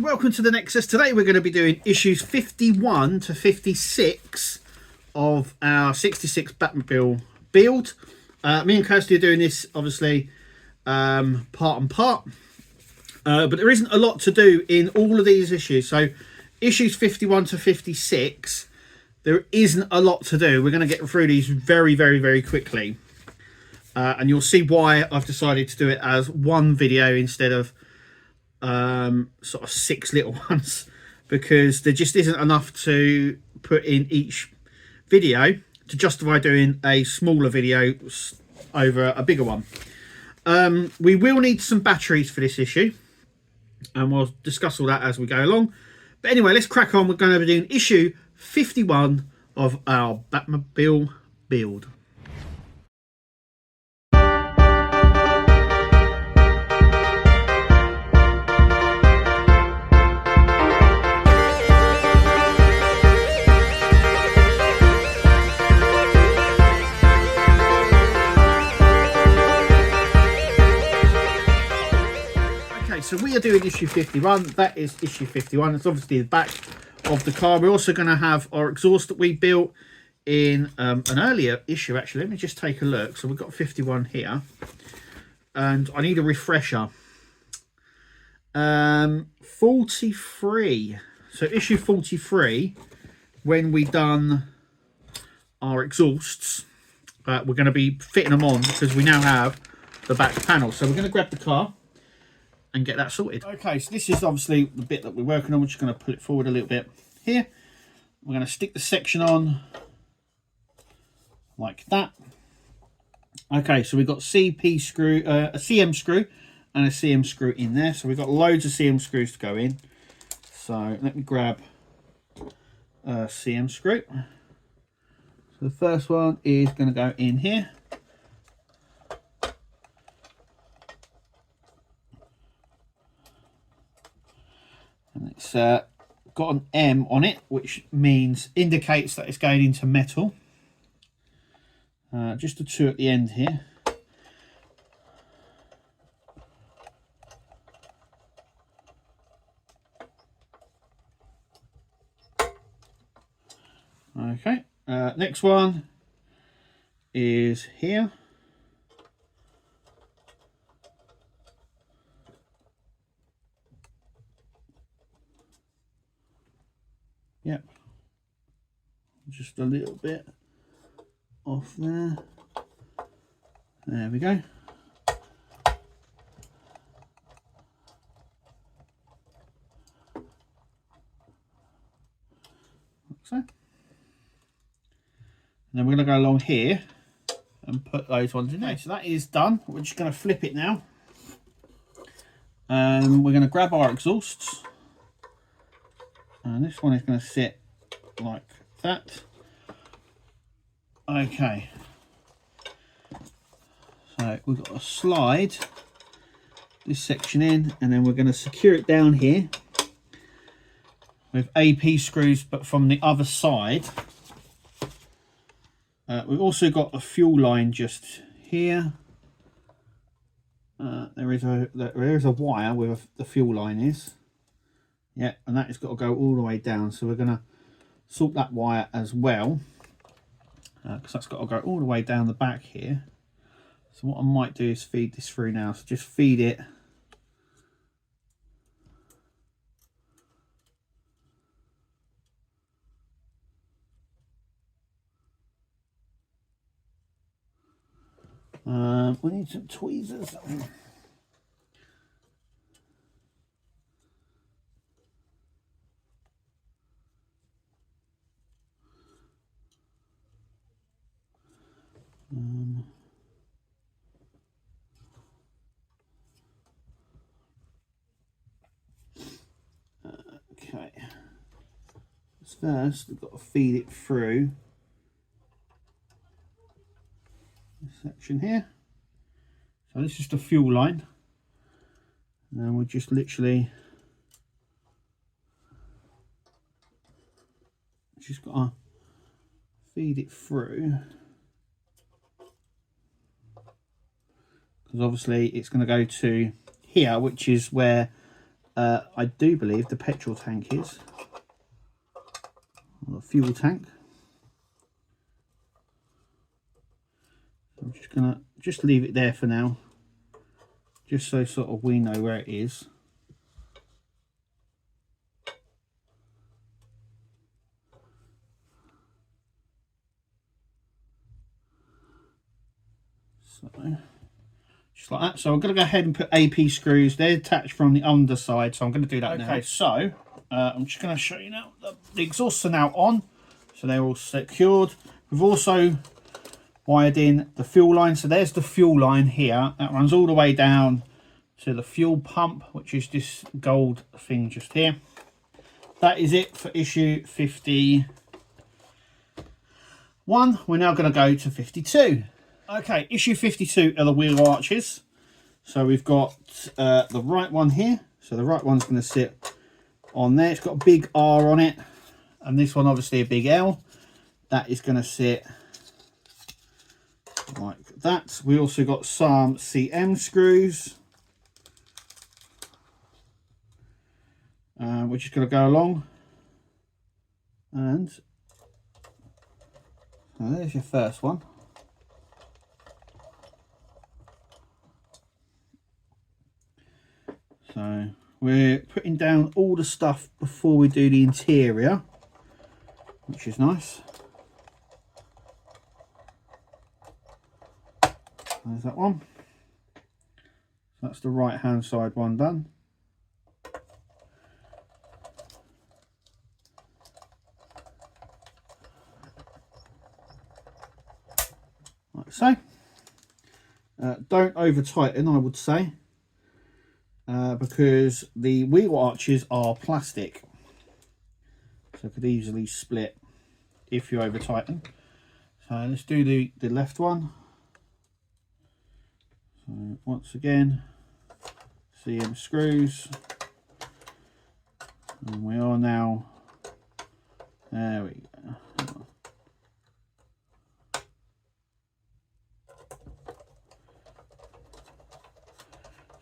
welcome to the Nexus. Today we're going to be doing issues 51 to 56 of our 66 Batmobile build. Me and Kirsty are doing this obviously part and part, but there isn't a lot to do in all of these issues. So issues 51 to 56, there isn't a lot to do. We're going to get through these very quickly, and you'll see why I've decided to do it as one video instead of sort of 6 little ones, because there just isn't enough to put in each video to justify doing a smaller video over a bigger one. We will need some batteries for this issue, and we'll discuss all that as we go along. But anyway, let's crack on. We're going to be doing issue 51 of our Batmobile build. So we are doing issue 51. That is issue 51. It's obviously the back of the car. We're also going to have our exhaust that we built in an earlier issue, actually. Let me just take a look. So we've got 51 here, and I need a refresher. 43. So issue 43, when we done our exhausts, we're going to be fitting them on because we now have the back panel. So we're going to grab the car and get that sorted. Okay, so this is obviously the bit that we're working on. We're just going to pull it forward a little bit here. We're going to stick the section on like that. Okay, so we've got CP screw, a CM screw and a CM screw in there. So we've got loads of CM screws to go in. So let me grab a CM screw. So the first one is going to go in here. And it's got an M on it, which indicates that it's going into metal. Just a 2 at the end here. Okay, next one is here. Yep, just a little bit off there. There we go. Like so. And then we're going to go along here and put those ones in there. So that is done. We're just going to flip it now. We're going to grab our exhausts. And this one is going to sit like that. Okay. So we've got to slide this section in, and then we're going to secure it down here with AP screws, but from the other side. We've also got a fuel line just here. There is a wire where the fuel line is. Yeah, and that has got to go all the way down. So we're going to sort that wire as well, because that's got to go all the way down the back here. So what I might do is feed this through now. So just feed it. We need some tweezers. Okay. First, we've got to feed it through this section here. So this is the fuel line. And then we'll just literally just got to feed it through, because obviously it's going to go to here, which is where I do believe the petrol tank is, or the fuel tank. I'm just gonna leave it there for now, just so sort of we know where it is. So just like that. So I'm going to go ahead and put AP screws. They're attached from the underside, so I'm going to do that now. Okay, so I'm just going to show you now. The exhausts are now on, so they're all secured. We've also wired in the fuel line. So there's the fuel line here. That runs all the way down to the fuel pump, which is this gold thing just here. That is it for issue 51. We're now going to go to 52. Okay, issue 52 are the wheel arches. So we've got the right one here. So the right one's going to sit on there. It's got a big R on it. And this one obviously a big L. That is going to sit like that. We also got some CM screws, which is going to go along. And there's your first one. So we're putting down all the stuff before we do the interior, which is nice. There's that one. So that's the right hand side one done. Like so. Don't over tighten, I would say. Because the wheel arches are plastic, so it could easily split if you over tighten. So let's do the left one. So once again, CM screws, and we are now, there we go.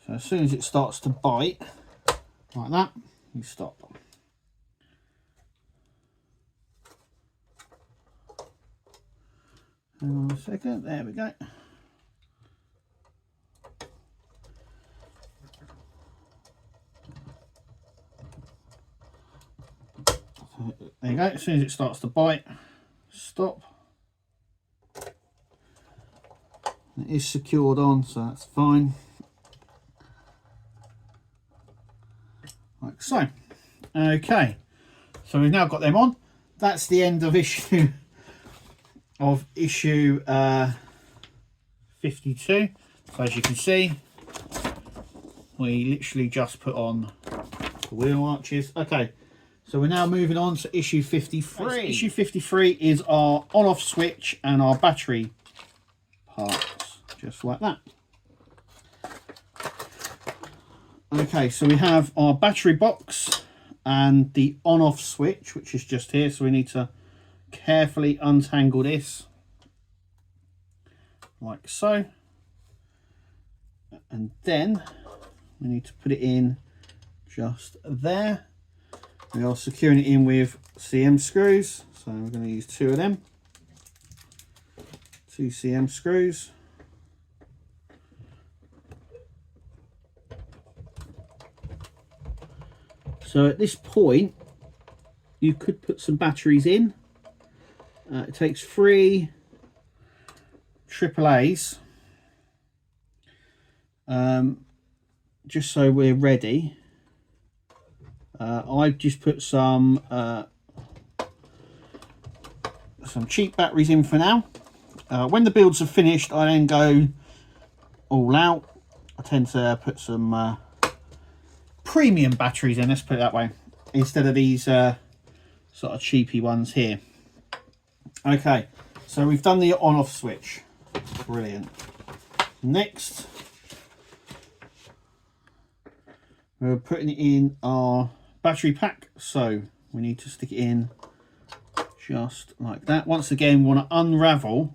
So as soon as it starts to bite, like that, you stop. Hang on a second, there we go. There you go, as soon as it starts to bite, stop. It is secured on, so that's fine. Like so. Okay, so we've now got them on. That's the end of issue 52. So as you can see, we literally just put on the wheel arches. Okay, so we're now moving on to issue 53. So issue 53 is our on-off switch and our battery parts, just like that. Okay, so we have our battery box and the on-off switch, which is just here. So we need to carefully untangle this, like so. And then we need to put it in just there. We are securing it in with CM screws. So we're going to use 2 of them. 2 CM screws. So at this point, you could put some batteries in. It takes 3 AAAs, just so we're ready. I've just put some cheap batteries in for now. When the builds are finished, I then go all out. I tend to put some premium batteries in, let's put it that way, instead of these sort of cheapy ones here. Okay, so we've done the on-off switch. Brilliant. Next, we're putting in our battery pack. So we need to stick it in just like that. Once again, we want to unravel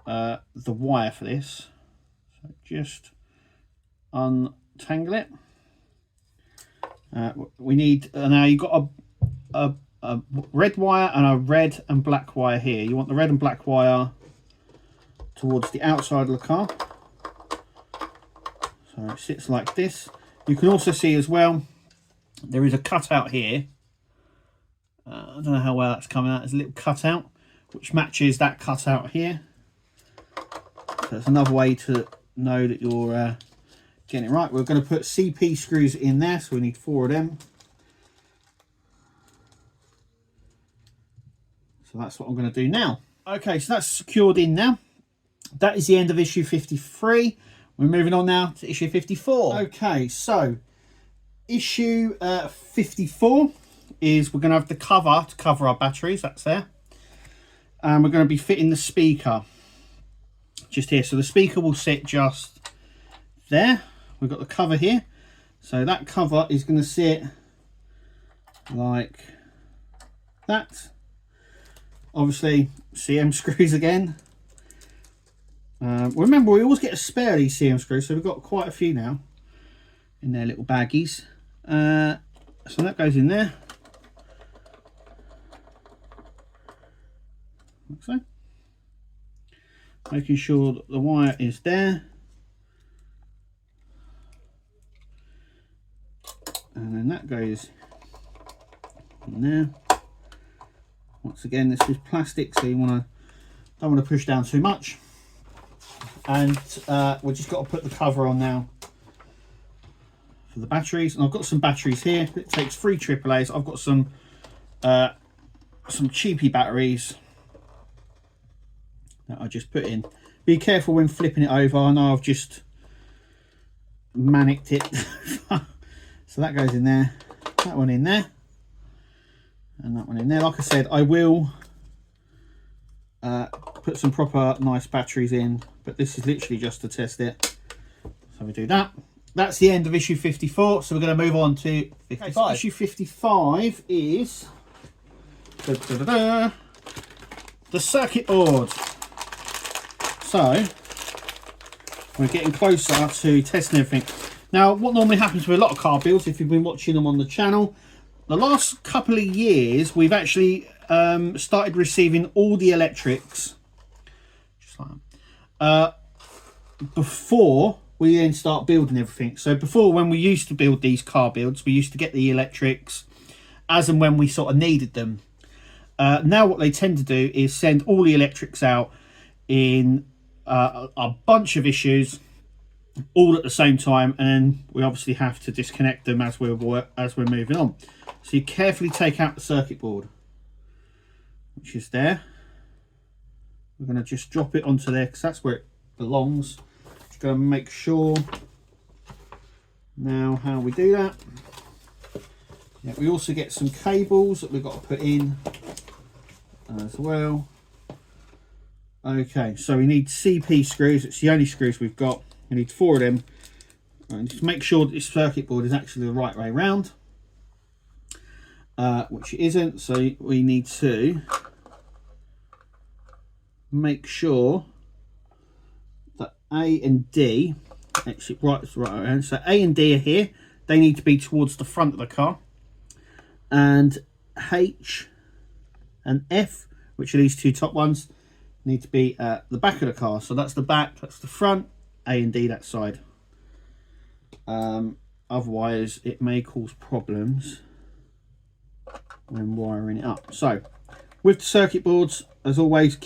the wire for this. So just untangle it. We need now you've got a red wire and a red and black wire here. You want the red and black wire towards the outside of the car. So it sits like this. You can also see as well, there is a cutout here. I don't know how well that's coming out. There's a little cutout which matches that cutout here. So it's another way to know that you're getting it right. We're going to put CP screws in there, so we need 4 of them. So that's what I'm going to do now. Okay, so that's secured in now. That is the end of issue 53. We're moving on now to issue 54. Okay, so issue 54 is we're going to have the cover to cover our batteries. That's there. And we're going to be fitting the speaker just here. So the speaker will sit just there. We've got the cover here. So that cover is going to sit like that. Obviously, CM screws again. Remember, we always get a spare of these CM screws, so we've got quite a few now in their little baggies. So that goes in there. Like so. Making sure that the wire is there. And then that goes in there. Once again, this is plastic, so you don't want to push down too much. And we've just got to put the cover on now for the batteries. And I've got some batteries here. It takes 3 AAAs. I've got some cheapy batteries that I just put in. Be careful when flipping it over. I know I've just manicked it. So that goes in there, that one in there, and that one in there. Like I said, I will put some proper nice batteries in, but this is literally just to test it. So we do that. That's the end of issue 54, so we're going to move on to 55. Okay, so issue 55 is the circuit board. So we're getting closer to testing everything. Now, what normally happens with a lot of car builds, if you've been watching them on the channel, the last couple of years, we've actually started receiving all the electrics, just like that, before we then start building everything. So before, when we used to build these car builds, we used to get the electrics as and when we sort of needed them. Now what they tend to do is send all the electrics out in a bunch of issues, all at the same time, and then we obviously have to disconnect them as we're moving on. So you carefully take out the circuit board, which is there. We're going to just drop it onto there because that's where it belongs. Just going to make sure now how we do that. Yeah, we also get some cables that we've got to put in as well. Okay, so we need CP screws. It's the only screws we've got. We need 4 of them. And just make sure that this circuit board is actually the right way round, which it isn't. So we need to make sure that A and D actually right around. So A and D are here. They need to be towards the front of the car, and H and F, which are these 2 top ones, need to be at the back of the car. So that's the back, that's the front. A and D that side. Otherwise it may cause problems when wiring it up. So with the circuit boards, as always,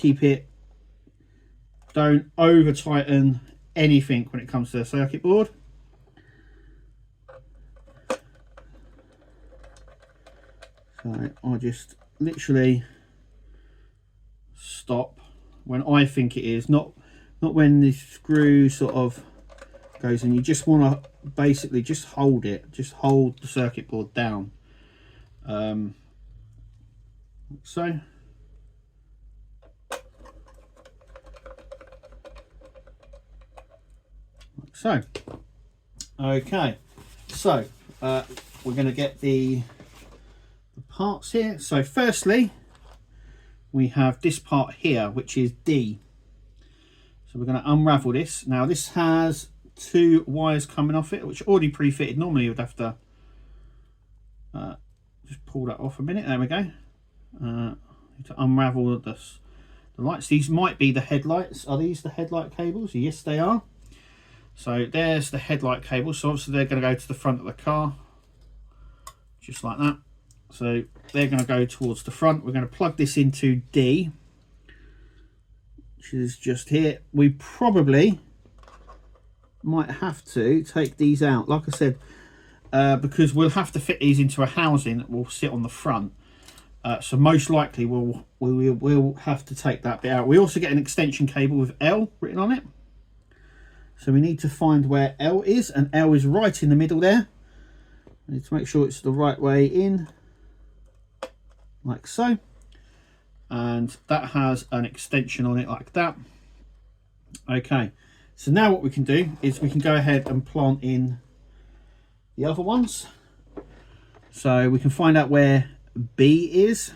don't over tighten anything when it comes to the circuit board. So I just literally stop when I think it is, not when the screw sort of goes in. You just want to basically just hold it, just hold the circuit board down. So okay, so we're going to get the parts here. So firstly, we have this part here, which is D. So we're going to unravel this. Now this has 2 wires coming off it, which are already pre-fitted. Normally you would have to Just pull that off a minute. There we go. Need to unravel the lights. These might be the headlights. Are these the headlight cables? Yes, they are. So there's the headlight cables. So obviously they're going to go to the front of the car, just like that. So they're going to go towards the front. We're going to plug this into D, which is just here. We probably might have to take these out, like I said, because we'll have to fit these into a housing that will sit on the front. So most likely we'll have to take that bit out. We also get an extension cable with L written on it. So we need to find where L is, and L is right in the middle there. I need to make sure it's the right way in, like so. And that has an extension on it like that. Okay, so now what we can do is we can go ahead and plant in the other ones. So we can find out where B is.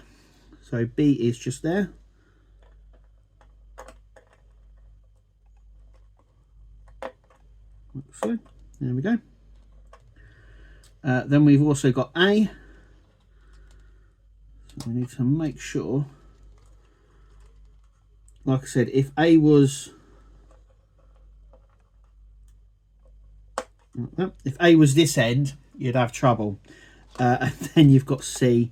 So B is just there. So there we go. Then we've also got A. So we need to make sure, like I said, if A was this end, you'd have trouble. And then you've got C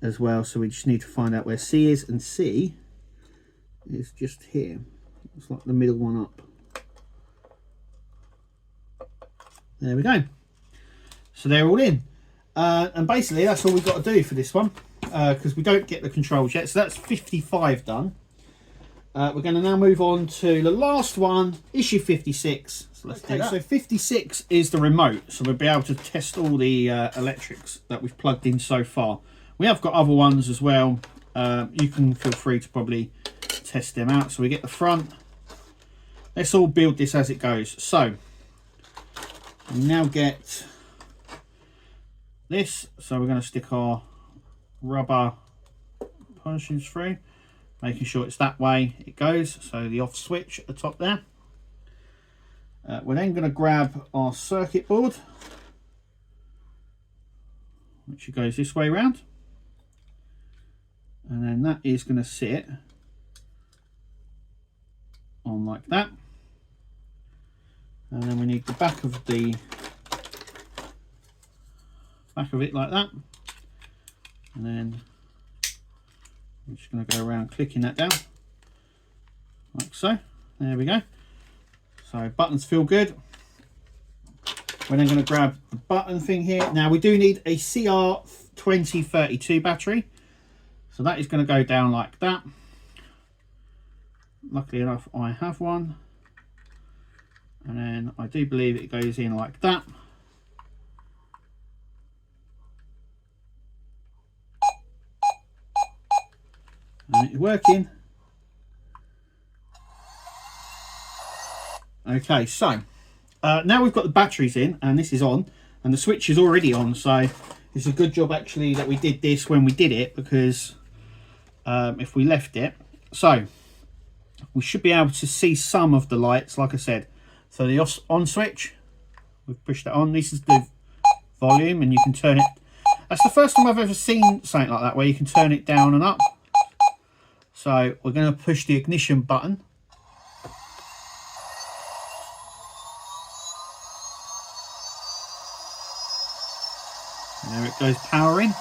as well, so we just need to find out where C is, and C is just here. It's like the middle one up. There we go. So they're all in, and basically that's all we've got to do for this one, because we don't get the controls yet. So that's 55 done. We're going to now move on to the last one, issue 56. So let's take that. So 56 is the remote, so we'll be able to test all the electrics that we've plugged in so far. We have got other ones as well. You can feel free to probably test them out. So we get the front. Let's all build this as it goes. So we now get this. So we're going to stick our rubber punchings through, making sure it's that way it goes. So the off switch at the top there. We're then going to grab our circuit board, which goes this way round, and then that is going to sit on like that. And then we need the back of it like that, and then I'm just going to go around clicking that down like so. There we go. So buttons feel good. We're then going to grab the button thing here. Now we do need a CR2032 battery, so that is going to go down like that. Luckily enough I have one, and then I do believe it goes in like that. And it's working. Okay, so now we've got the batteries in, and this is on, and the switch is already on, so it's a good job actually that we did this when we did it, because if we left it, so we should be able to see some of the lights, like I said. So the on switch, we've pushed that on. This is the volume, and you can turn it. That's the first time I've ever seen something like that, where you can turn it down and up. So we're going to push the ignition button. And there it goes, powering.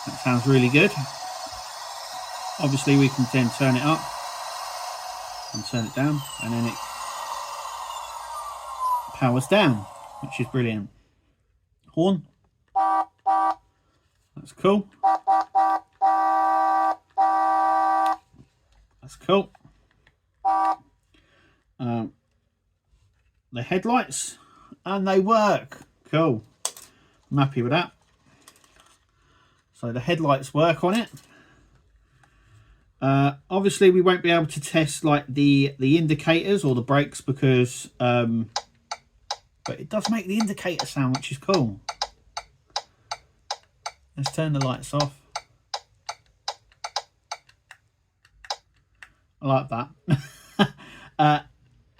That sounds really good. Obviously we can then turn it up and turn it down, and then it powers down, which is brilliant. Horn. That's cool. That's cool. The headlights, and they work. Cool. I'm happy with that. So the headlights work on it. Obviously we won't be able to test like the indicators or the brakes, because but it does make the indicator sound, which is cool. Let's turn the lights off. I like that.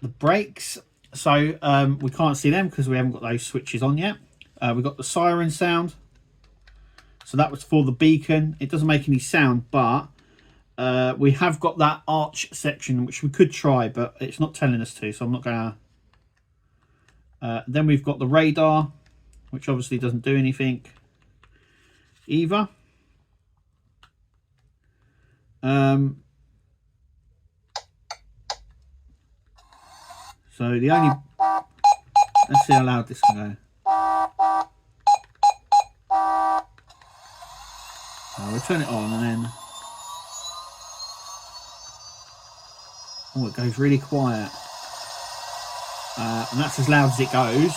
The brakes, So we can't see them because we haven't got those switches on yet. We've got the siren sound. So that was for the beacon. It doesn't make any sound, but we have got that arch section, which we could try, but it's not telling us to, so I'm not going to. Then we've got the radar, which obviously doesn't do anything either. So the only, let's see how loud this can go. We'll turn it on and then, oh, it goes really quiet. And that's as loud as it goes.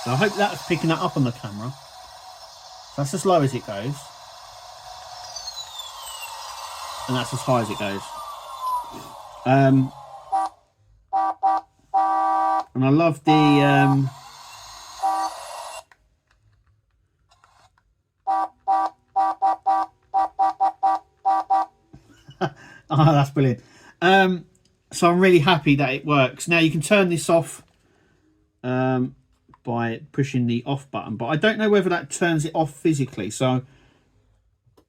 So I hope that's picking that up on the camera. So that's as low as it goes. And that's as high as it goes. And I love the oh, that's brilliant. So I'm really happy that it works. Now you can turn this off by pushing the off button, but I don't know whether that turns it off physically, so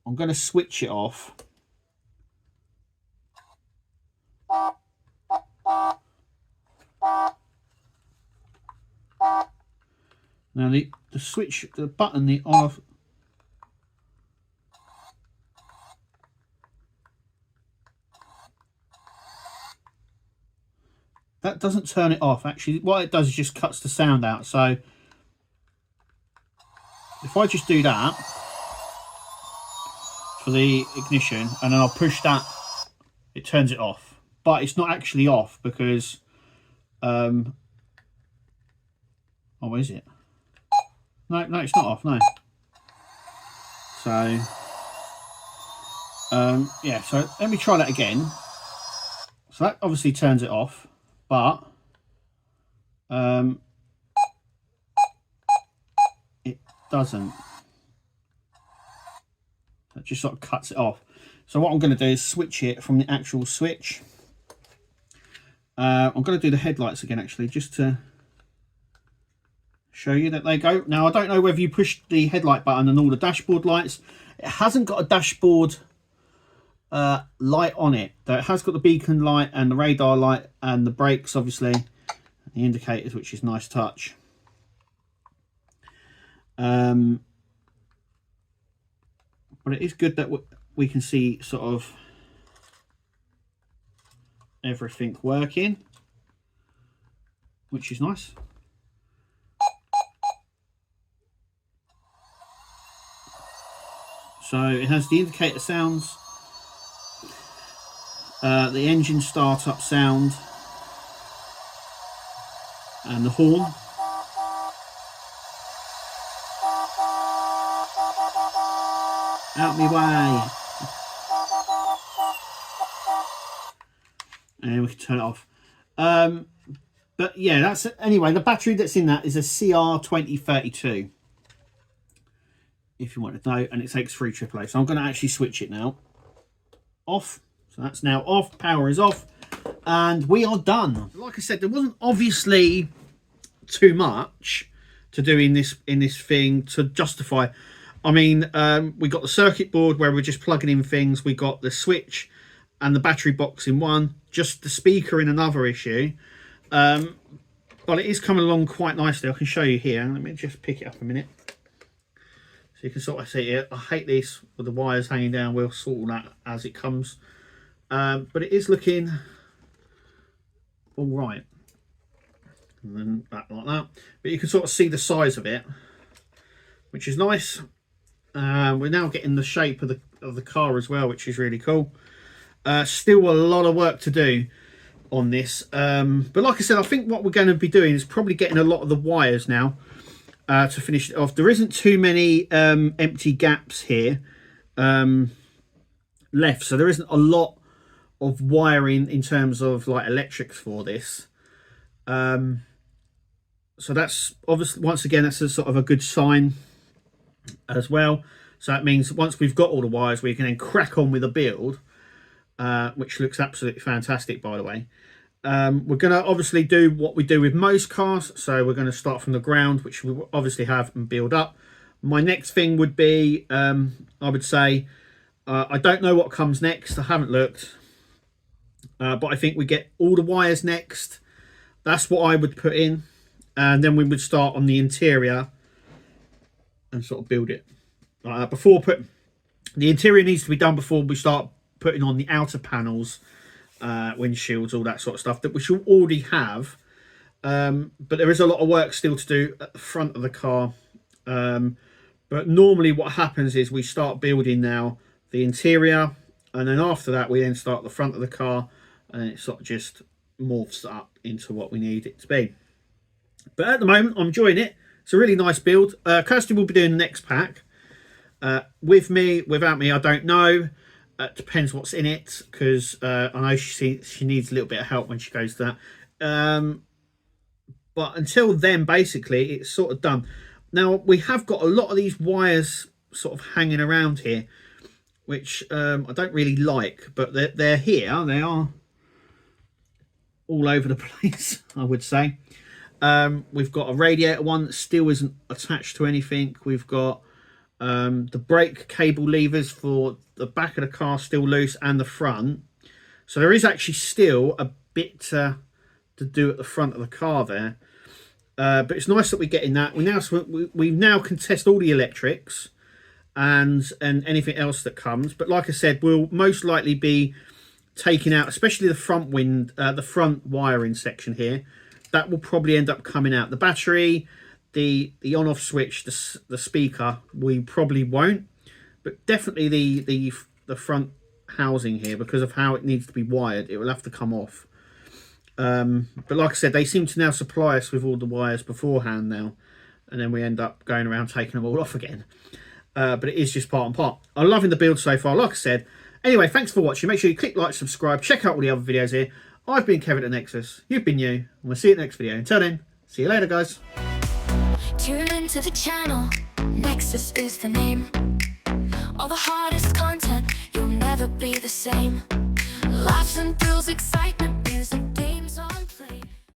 I'm going to switch it off. Now the switch, the button, the on off, that doesn't turn it off. Actually, what it does is just cuts the sound out. So if I just do that for the ignition and then I'll push that, it turns it off. But it's not actually off because oh, is it? No, it's not off, no. So yeah, so let me try that again. So that obviously turns it off, but it doesn't. That just sort of cuts it off. So what I'm going to do is switch it from the actual switch. I'm going to do the headlights again, actually, just to show you that they go. Now, I don't know whether you push the headlight button and all the dashboard lights. It hasn't got a dashboard light on it, though it has got the beacon light and the radar light and the brakes, obviously, and the indicators, which is nice touch. But it is good that we can see sort of everything working, which is nice. So it has the indicator sounds, the engine startup sound, and the horn. Out my way. And we can turn it off. But yeah, that's anyway. The battery that's in that is a CR2032, if you want to know, and it takes 3 AAA. So I'm going to actually switch it now. Off. So that's now off. Power is off, and we are done. Like I said, there wasn't obviously too much to do in this thing to justify. I mean, we got the circuit board where we're just plugging in things. We got the switch and the battery box in one, just the speaker in another issue. But it is coming along quite nicely. I can show you here. Let me just pick it up a minute, so you can sort of see it. I hate this with the wires hanging down. We'll sort all that as it comes. But it is looking all right. And then that like that. But you can sort of see the size of it, which is nice. We're now getting the shape of the car as well, which is really cool. Still a lot of work to do on this, but like I said, I think what we're going to be doing is probably getting a lot of the wires now to finish it off. There isn't too many empty gaps here left, so there isn't a lot of wiring in terms of like electrics for this. So that's obviously, once again, that's a sort of a good sign as well. So that means once we've got all the wires, we can then crack on with the build. which looks absolutely fantastic, by the way. We're going to obviously do what we do with most cars. So we're going to start from the ground, which we obviously have, and build up. My next thing would be, I would say, I don't know what comes next. I haven't looked. But I think we get all the wires next. That's what I would put in. And then we would start on the interior and sort of build it. The interior needs to be done before we start putting on the outer panels, windshields, all that sort of stuff, that we should already have. But there is a lot of work still to do at the front of the car. But normally what happens is we start building now the interior, and then after that we then start the front of the car, and it sort of just morphs up into what we need it to be. But at the moment I'm enjoying it. It's a really nice build. Kirsty will be doing the next pack. With me, without me, I don't know. It depends what's in it, because I know she needs a little bit of help when she goes to that. But until then, basically, it's sort of done. Now, we have got a lot of these wires sort of hanging around here, which I don't really like, but they're here. They are all over the place, I would say. We've got a radiator one that still isn't attached to anything. We've got the brake cable levers for the back of the car still loose, and the front. So there is actually still a bit to do at the front of the car there. But it's nice that we're getting that. We now can test all the electrics and anything else that comes. But like I said, we'll most likely be taking out, especially the front wiring section here. That will probably end up coming out. The battery, the on-off switch, the speaker, we probably won't. But definitely the front housing here, because of how it needs to be wired, it will have to come off. But like I said, they seem to now supply us with all the wires beforehand now, and then we end up going around taking them all off again. But it is just part and part. I'm loving the build so far, like I said. Anyway, thanks for watching. Make sure you click like, subscribe, check out all the other videos here. I've been Kevin at Nexus. You've been you, and we'll see you at the next video. Until then, see you later, guys. Tune into the channel. Nexus is the name. All the hardest content, you'll never be the same. Laughs and thrills, excitement, music.